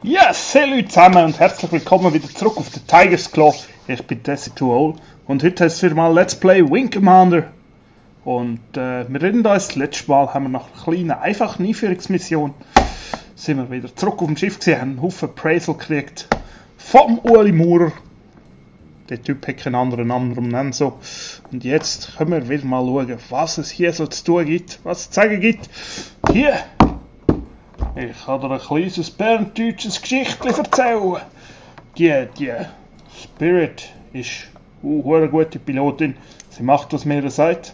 Ja, salut zusammen und herzlich willkommen wieder zurück auf der Tigers Claw. Ich bin Desi2Ol und heute heißt es wieder mal Let's Play Wing Commander. Und wir reden da das letzte Mal, haben wir nach einer kleinen, einfachen Einführungsmission sind wir wieder zurück auf dem Schiff gesehen, haben einen Haufen Appraisal gekriegt vom Ueli Maurer. Der Typ hat keinen anderen Namen, darum nennen so. Und jetzt können wir wieder mal schauen, was es hier so zu tun gibt, was es zu sagen gibt. Hier! Ich kann dir ein kleines berndeutsches Geschichtchen erzählen. Die Spirit ist eine gute Pilotin. Sie macht, was mir sagt.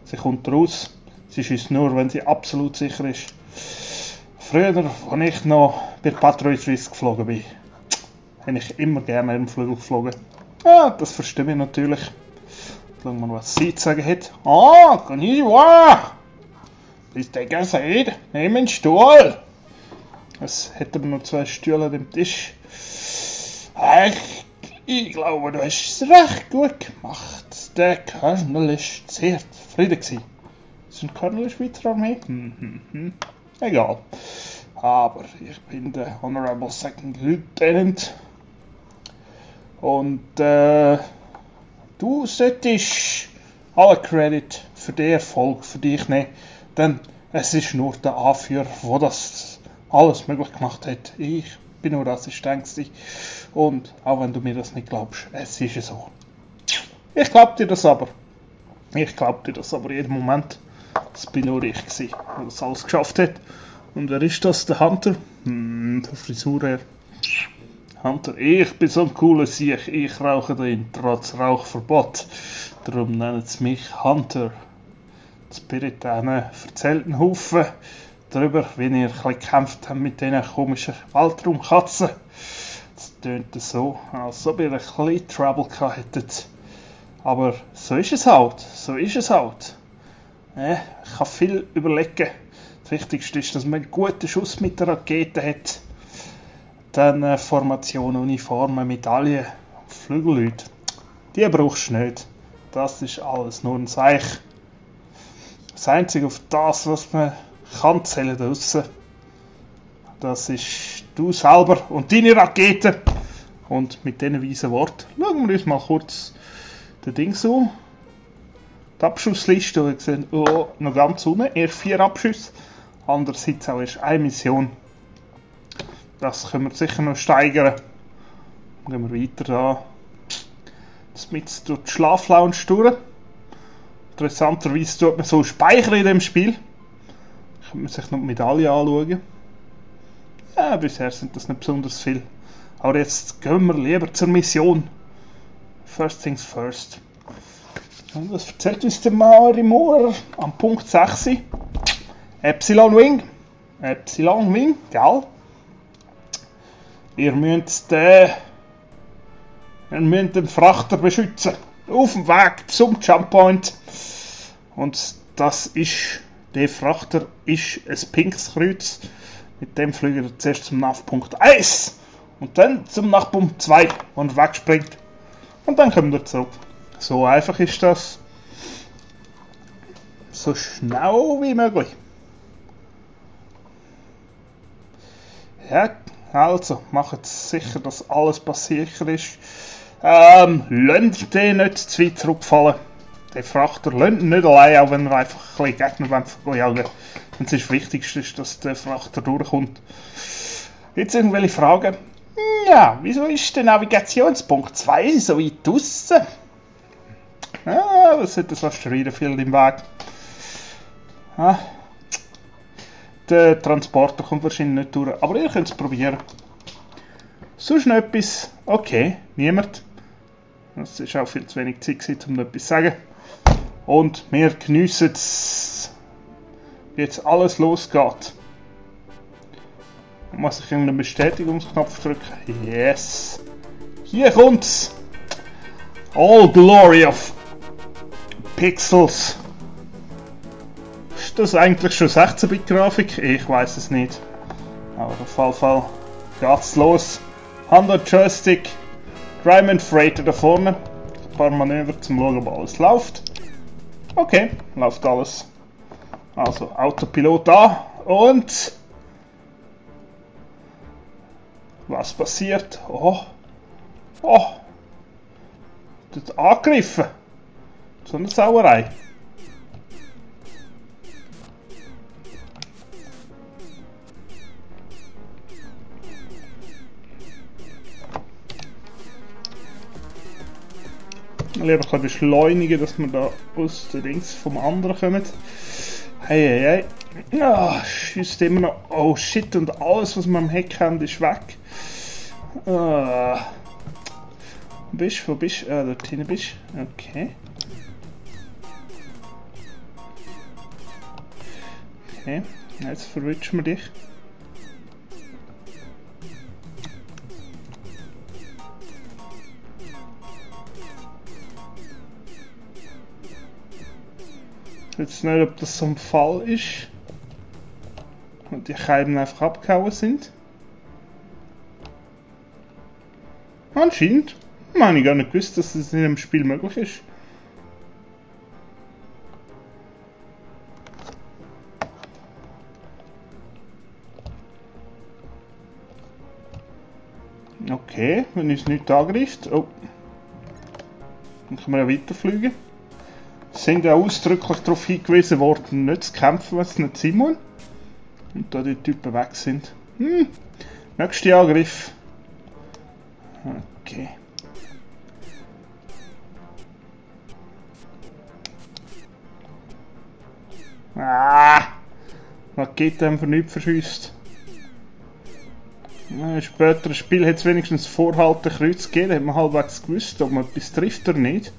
Sie kommt raus. Sie schießt nur, wenn sie absolut sicher ist. Früher, als ich noch bei Patrouille Suisse geflogen bin, habe ich immer gerne im Flügel geflogen. Ja, das verstehe ich natürlich. Schauen wir mal, was sie zu sagen hat. Konnichiwa! Ist der gesagt? Nimm einen Stuhl! Es hätten noch 2 Stühle an dem Tisch. Ich glaube, du hast es recht gut gemacht. Der Colonel ist sehr zufrieden gewesen. Ist ein Colonel der Schweizer Armee? Egal. Aber ich bin der Honorable Second Lieutenant. Und du solltest alle Credit für den Erfolg für dich nehmen. Denn es ist nur der Anführer, der das alles möglich gemacht hat. Ich bin nur Assistent und auch wenn du mir das nicht glaubst, es ist so. Ich glaub dir das aber. Jeden Moment. Das bin nur ich gewesen, der das alles geschafft hat. Und wer ist das? Der Hunter? Der Frisur her. Hunter, ich bin so ein cooler Sieg. Ich rauche drin, trotz Rauchverbot. Darum nennen sie mich Hunter. Die Spirit erzählt einen Haufen darüber, wie ihr gekämpft habt mit diesen komischen Weltraumkatzen. Das tönt so, als ob ihr ein bisschen Trouble gehabt hättet. Aber so ist es halt. Ich kann viel überlegen. Das Wichtigste ist, dass man einen guten Schuss mit der Rakete hat. Dann Formation, Uniformen, Medaillen, Flügelleute. Die brauchst du nicht. Das ist alles nur ein Seich. Das Einzige auf das, was man kann zählen draussen. Das ist du selber und deine Rakete. Und mit diesen weisen Worten schauen wir uns mal kurz den Dings an. Die Abschussliste, ihr seht, noch ganz unten, erst 4 Abschüsse. Andererseits auch erst 1 Mission. Das können wir sicher noch steigern. Dann gehen wir weiter da. Das mit durch die Schlaflounge durch. Interessanterweise tut man so speichern in dem Spiel. Kann man sich noch die Medaille anschauen. Ja, bisher sind das nicht besonders viel. Aber jetzt gehen wir lieber zur Mission. First things first. Und was erzählt uns der Maurer Maurer am Punkt 6? Epsilon Wing, gell? Ihr müsst den Frachter beschützen. Auf dem Weg zum Jump Point. Und das ist... Der Frachter ist ein pinkes Kreuz. Mit dem fliegt er zuerst zum Navpunkt 1 und dann zum Navpunkt 2 und wegspringt. Und dann kommt er zurück. So einfach ist das. So schnell wie möglich. Ja, also macht sicher, dass alles sicher ist. Lasst den nicht zu weit zurückfallen. Der Frachter lasst ihn nicht allein, auch wenn er einfach ein bisschen Gegner jagen. Und das Wichtigste ist, dass der Frachter durchkommt. Jetzt irgendwelche Fragen? Ja, wieso ist der Navigationspunkt 2 so weit draussen? Ja, das hat das Asteroidenfeld im Weg. Der Transporter kommt wahrscheinlich nicht durch, aber ihr könnt es probieren. Sonst noch etwas? Okay, niemand. Das ist auch viel zu wenig Zeit, um noch etwas zu sagen. Und wir geniessen es, wie jetzt alles losgeht. Muss ich irgendeinen Bestätigungsknopf drücken? Yes! Hier kommt's! All glory of Pixels! Ist das eigentlich schon 16-Bit-Grafik? Ich weiß es nicht. Aber auf jeden Fall geht's los. Hand an Joystick, Diamond Freighter da vorne. Ein paar Manöver zum Schauen, ob alles läuft. Okay, läuft alles. Also Autopilot da und Was passiert? Oh. Oh. Wird angegriffen. So eine Sauerei. Lieber ein bisschen beschleunigen, dass wir da aus der Dings vom anderen kommen. Hey, hey, hey. Ah, schießt immer noch. Oh shit, und alles, was wir am Heck haben, ist weg. Ah. Wo bist du? Ah, dort hinten bist du. Okay. Okay, jetzt verwünschen wir dich. Jetzt nicht, ob das so ein Fall ist. Und die Scheiben einfach abgehauen sind. Anscheinend. Ich habe gar nicht gewusst, dass das in einem Spiel möglich ist. Okay, wenn es nicht angreift. Oh. Dann können wir ja weiterfliegen. Sind ja ausdrücklich darauf hingewiesen worden, nicht zu kämpfen, wenn es nicht sein muss. Und da die Typen weg sind. Nächster Angriff. Okay. Ah! Rakete einfach nicht verschießt. Später im Spiel hat es wenigstens Vorhalten Kreuz gegeben, da hat man halbwegs gewusst, ob man etwas trifft oder nicht.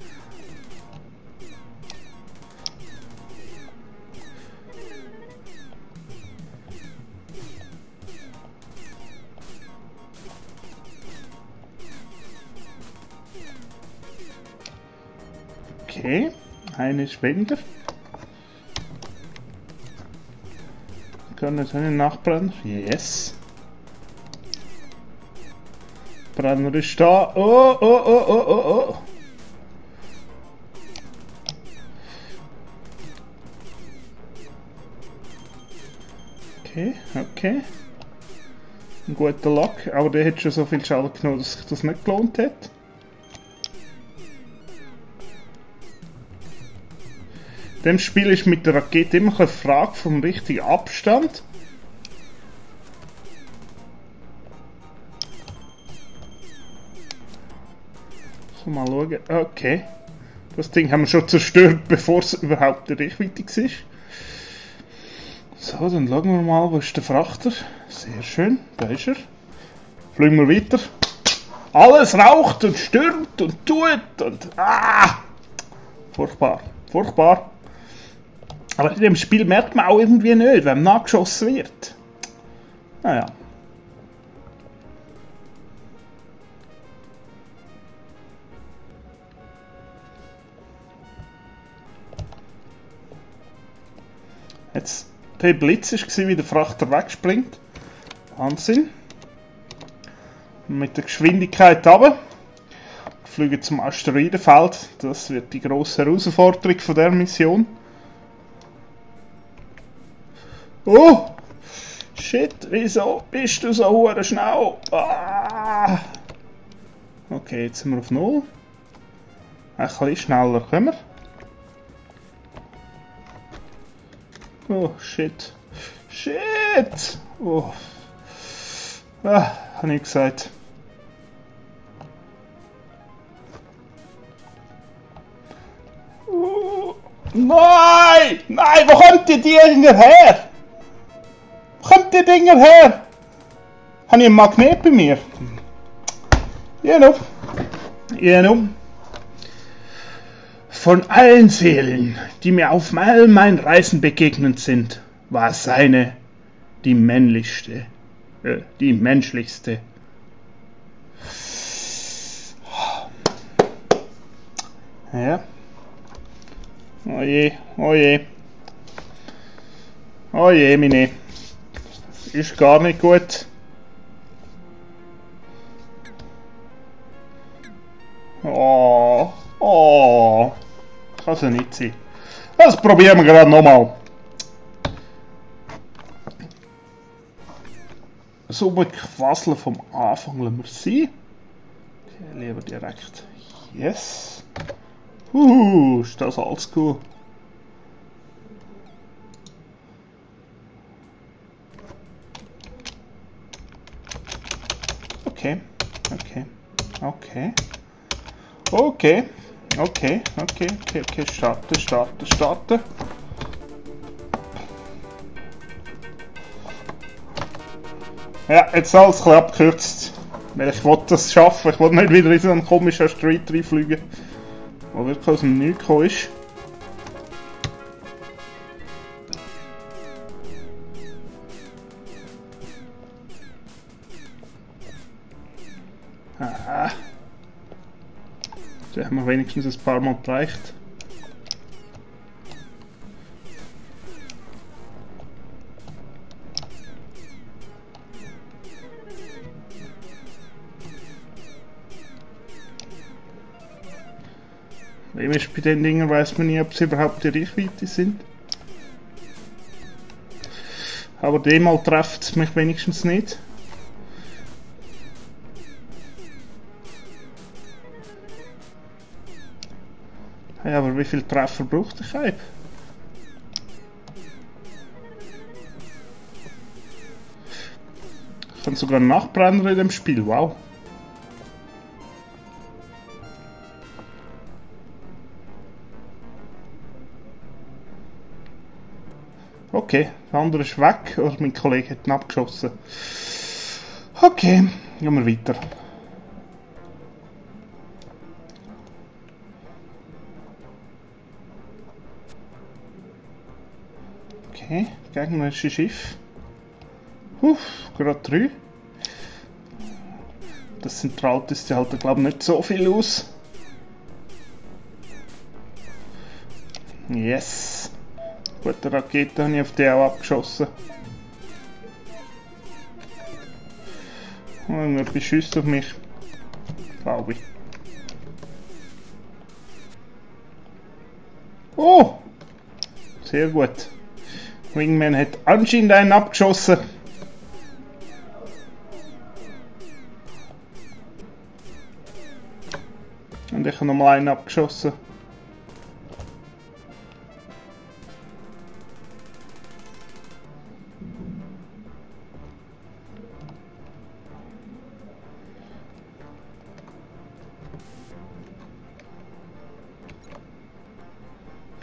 Okay, eine ist weniger. Können wir jetzt einen nachbrennen? Yes. Brenner ist da. Oh, oh, oh, oh, oh, oh. Okay, okay. Ein guter Lock, aber der hat schon so viel Schaden genommen, dass sich das nicht gelohnt hat. In dem Spiel ist mit der Rakete immer eine Frage vom richtigen Abstand. So, mal schauen. Okay. Das Ding haben wir schon zerstört, bevor es überhaupt in Reichweite war. So, dann schauen wir mal, wo ist der Frachter? Sehr schön, da ist er. Fliegen wir weiter. Alles raucht und stürmt und tut und... Ah! Furchtbar, furchtbar. Aber in dem Spiel merkt man auch irgendwie nicht, wenn nachgeschossen wird. Naja. Jetzt, der Blitz war, wie der Frachter wegspringt. Wahnsinn. Mit der Geschwindigkeit runter. Fliegen zum Asteroidenfeld. Das wird die grosse Herausforderung von der Mission. Oh! Shit, wieso bist du so schnell? Ah. Okay, jetzt sind wir auf 0. Ein bisschen schneller können wir. Oh, shit. Shit! Oh. Ah, habe ich gesagt. Oh. Nein! Nein, wo kommt die Dinger her? Wo kommt die Dinger her? Habe ich einen Magnet bei mir? Genau. Genau. Von allen Seelen, die mir auf all meinen Reisen begegnet sind, war seine die männlichste, die menschlichste. Ja. Oje, oje. Oje, meine. Ist gar nicht gut. Oh, oh. Kann es ja nicht sein. Das probieren wir gerade nochmal. so bequasseln vom Anfang lassen wir sein. Okay, lieber direkt. Yes. Ist das alles cool. Okay, okay, okay. Okay, okay, okay, okay, okay, starten. Ja, jetzt alles ein bisschen abgekürzt. Weil ich wollte das schaffen, ich wollte nicht wieder in so einen komischen Street reinfliegen, der wirklich aus dem Nichts gekommen ist. Aha. Da haben wir wenigstens ein paar Mal gereicht. Bei den Dingen weiß man nie, ob sie überhaupt die Reichweite sind. Aber demal trifft es mich wenigstens nicht. Hey, aber wie viel Treffer braucht ich eigentlich? Ich kann sogar einen Nachbrenner in dem Spiel, wow. Okay, der andere ist weg, oder mein Kollege hat ihn abgeschossen. Okay, gehen wir weiter. Okay, gegnerische Schiff. Gerade 3. Das Zentraltist hält, glaube ich, nicht so viel aus. Yes. Gute Rakete habe ich auf die auch abgeschossen. Und er beschüsst auf mich. Glaube ich. Oh! Sehr gut. Wingman hat anscheinend einen abgeschossen. Und ich habe nochmal einen abgeschossen.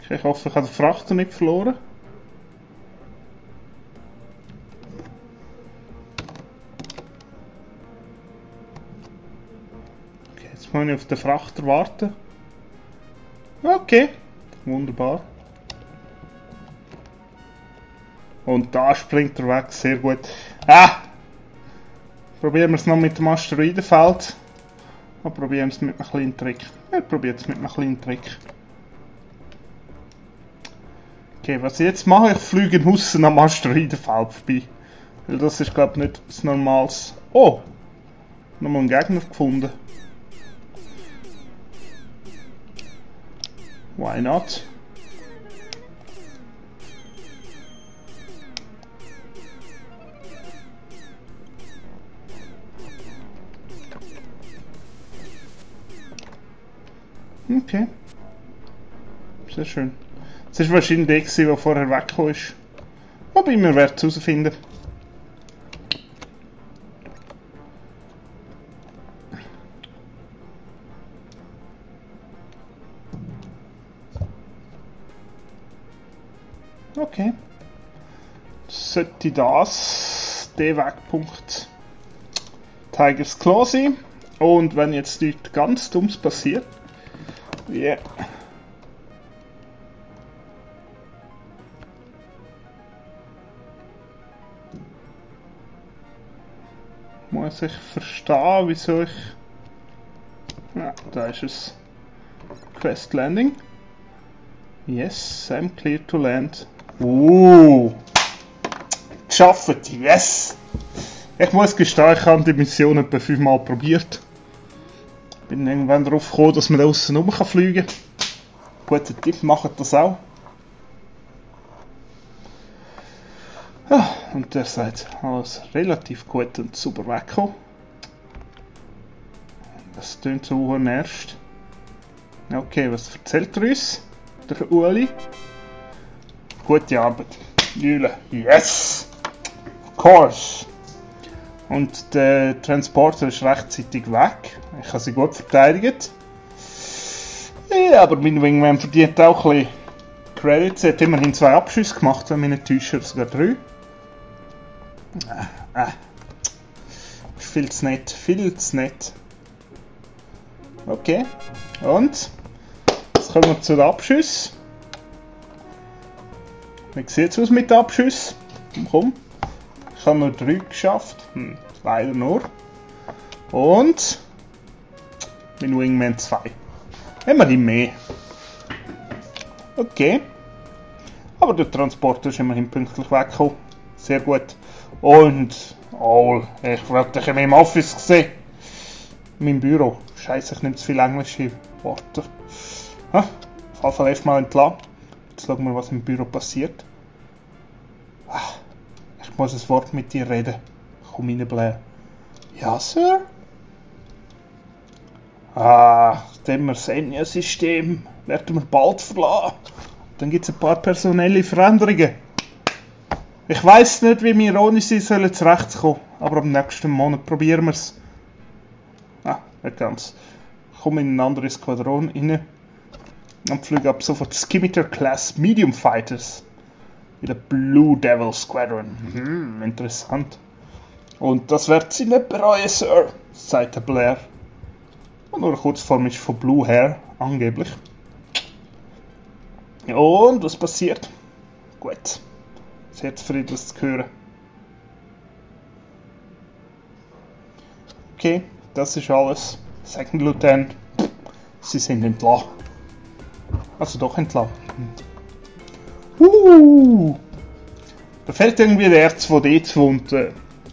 Okay, ich hoffe, ich habe den Frachter nicht verloren. Jetzt muss ich auf den Frachter warten. Okay, wunderbar. Und da springt er weg, sehr gut. Probieren wir es noch mit dem Asteroidenfeld. Und probieren es mit einem kleinen Trick. Ich probiere es mit einem kleinen Trick. Okay, was ich jetzt mache, ich fliege im Aussen am Asteroidenfeld vorbei. Weil das ist, glaube ich, nicht das Normales. Oh! Nochmal einen Gegner gefunden. Why not? Okay. Sehr schön. Das war wahrscheinlich der, der vorher weggekommen ist. Aber wir werden es herausfinden. Okay. Sollte das der Wegpunkt Tigers Claw sein. Und wenn jetzt nichts ganz Dummes passiert. Yeah. Muss ich verstehen, wieso ich... Ja, da ist es. Quest Landing. Yes, I'm clear to land. Geschafft, yes! Ich muss gestehen, ich habe die Mission etwa 5-mal probiert. Bin irgendwann darauf gekommen, dass man da aussen rum fliegen kann. Guter Tipp, macht das auch. Ja, und der sagt, alles relativ gut und super weggekommen. Das tönt so ernst. Okay, was erzählt er uns? Der Ueli. Gute Arbeit. Jule. Yes! Of course! Und der Transporter ist rechtzeitig weg. Ich habe sie gut verteidigt. Ja, aber mein Wingman verdient auch ein bisschen Credits. Er hat immerhin 2 Abschüsse gemacht, wenn mich nicht täusche, sogar 3. Ist viel zu nett, viel zu nett. Okay, und jetzt kommen wir zu den Abschüssen. Wie sieht es aus mit den Abschüssen? Komm, ich habe nur 3 geschafft. Leider nur. Und mein Wingman 2. Immerhin mehr. Okay. Aber der Transporter ist immerhin pünktlich weggekommen. Sehr gut. Und, oh, ich wollte dich in meinem Office sehen. In meinem Büro. Scheiße, ich nehme zu viel englische Worte. Auf jeden Fall erstmal entlassen. Jetzt schauen wir, was im Büro passiert. Ich muss ein Wort mit dir reden. Komm rein, Blair. Ja, Sir? Das Senia-System werden wir bald verlassen. Dann gibt es ein paar personelle Veränderungen. Ich weiss nicht, wie wir ohne sie zurechtkommen, aber am nächsten Monat probieren wir es. Nicht ganz. Ich komme in ein anderes Squadron rein und fliege ab sofort Scimitar Class Medium Fighters. In der Blue Devil Squadron. Interessant. Und das wird sie nicht bereuen, Sir, sagt der Blair. Und nur eine Kurzform ist von Blue Hair, angeblich. Und was passiert? Gut. Sehr zufrieden, das zu hören. Okay, das ist alles. Second Lieutenant. Sie sind entlassen. Also doch entlassen. Da fehlt irgendwie der R2D2 und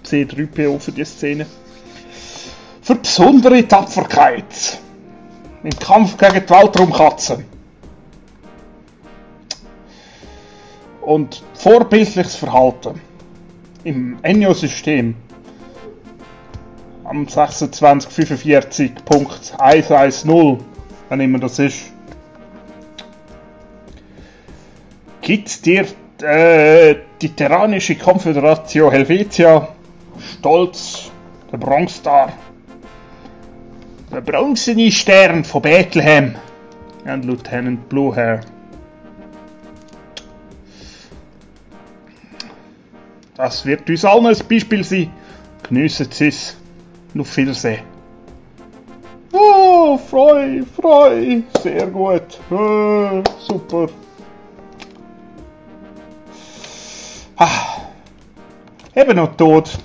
C3PO für die Szene. Für besondere Tapferkeit. Im Kampf gegen die Weltraumkatzen. Und vorbildliches Verhalten. Im Enyo-System. Am 2645.110, wann immer das ist. Gibt dir die Terranische Konföderation Helvetia stolz der Bronze-Star. Der bronzene Stern von Bethlehem und Lieutenant Blue Hair. Das wird uns allen ein Beispiel sein. Geniessen Sie es. Und auf Wiedersehen. Freu. Sehr gut. Super. Eben noch tot.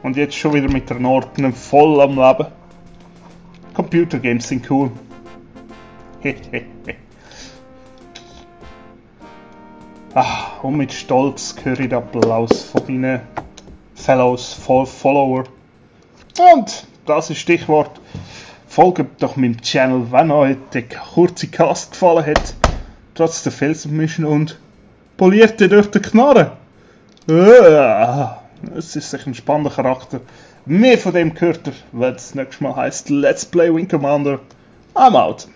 Und jetzt schon wieder mit der Norden voll am Leben. Computergames sind cool. Und mit Stolz höre ich den Applaus von meinen Fellows, Follower. Und das ist Stichwort. Folgt doch meinem Channel, wenn euch der kurze Cast gefallen hat. Trotz der Felsenmission und poliert ihr durch den Knarren. Es ist sicher ein spannender Charakter. Mehr von dem gehört ihr, wenn es nächstes Mal heisst Let's Play Wing Commander. I'm out.